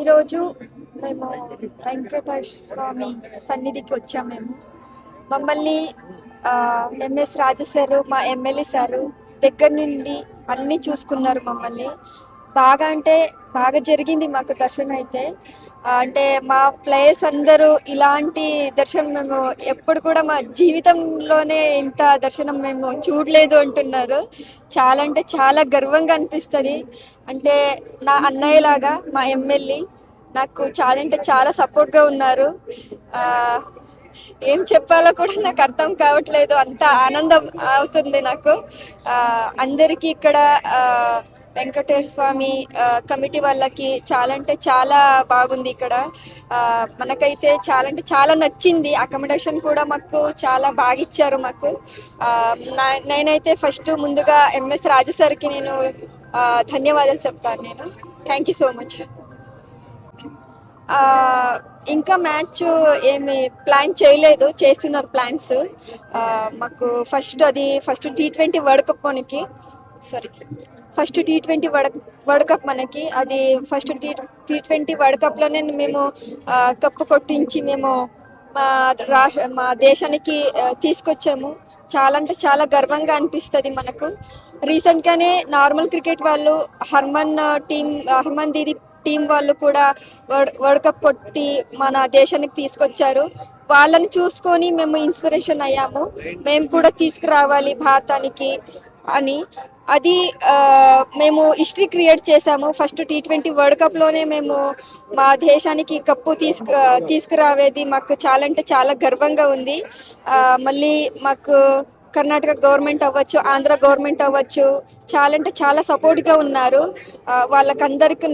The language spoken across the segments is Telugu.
ఈరోజు మేము వెంకటేశ్వర స్వామి సన్నిధికి వచ్చాము. మమ్మల్ని ఎంఎస్ రాజు సారు, మా ఎమ్మెల్యే సారు దగ్గర నుండి అన్నీ చూసుకున్నారు మమ్మల్ని. బాగా అంటే బాగా జరిగింది మాకు దర్శనం అయితే. అంటే మా ప్లేయర్స్ అందరూ ఇలాంటి దర్శనం మేము ఎప్పుడు కూడా మా జీవితంలోనే ఇంత దర్శనం మేము చూడలేదు అంటున్నారు. చాలా అంటే చాలా గర్వంగా అనిపిస్తుంది. అంటే నా అన్నయ్యలాగా మా ఎమ్మెల్యే నాకు చాలా అంటే చాలా సపోర్ట్గా ఉన్నారు. ఆ, ఏం చెప్పాలో కూడా నాకు అర్థం కావట్లేదు, అంత ఆనందం అవుతుంది నాకు. అందరికీ ఇక్కడ వెంకటేశ్వర స్వామి కమిటీ వాళ్ళకి చాలా అంటే చాలా బాగుంది ఇక్కడ. మనకైతే చాలా అంటే చాలా నచ్చింది. అకామిడేషన్ కూడా మాకు చాలా బాగా ఇచ్చారు మాకు. నేనైతే ఫస్ట్ ముందుగా ఎంఎస్ రాజు సార్కి నేను ధన్యవాదాలు చెప్తాను. నేను థ్యాంక్ యూ సో మచ్. ఇంకా మ్యాచ్ ఏమి ప్లాన్ చేయలేదు, చేస్తున్నారు ప్లాన్స్. మాకు ఫస్ట్ T20 వరల్డ్ కప్ మనకి, ఫస్ట్ T20 వరల్డ్ కప్ మనకి. అది ఫస్ట్ T20 వరల్డ్ కప్లోనే మేము కప్పు కొట్టించి మేము మా దేశానికి తీసుకొచ్చాము. చాలా అంటే చాలా గర్వంగా అనిపిస్తుంది మనకు. రీసెంట్గానే నార్మల్ క్రికెట్ వాళ్ళు హర్మన్ దీది టీం వాళ్ళు కూడా వరల్డ్ కప్ కొట్టి మన దేశానికి తీసుకొచ్చారు. వాళ్ళని చూసుకొని మేము ఇన్స్పిరేషన్ అయ్యాము, మేము కూడా తీసుకురావాలి భారతానికి అని. అది మేము హిస్టరీ క్రియేట్ చేసాము. ఫస్ట్ T20 వరల్డ్ కప్లోనే మేము మా దేశానికి కప్పు తీసుకురావేది మాకు చాలా అంటే చాలా గర్వంగా ఉంది. మళ్ళీ మాకు కర్ణాటక గవర్నమెంట్ అవ్వచ్చు, ఆంధ్ర గవర్నమెంట్ అవ్వచ్చు, చాలా అంటే చాలా సపోర్ట్గా ఉన్నారు. వాళ్ళకందరికీ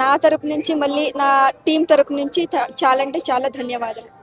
నా తరపు నుంచి, మళ్ళీ నా టీం తరపు నుంచి చాలా అంటే చాలా ధన్యవాదాలు.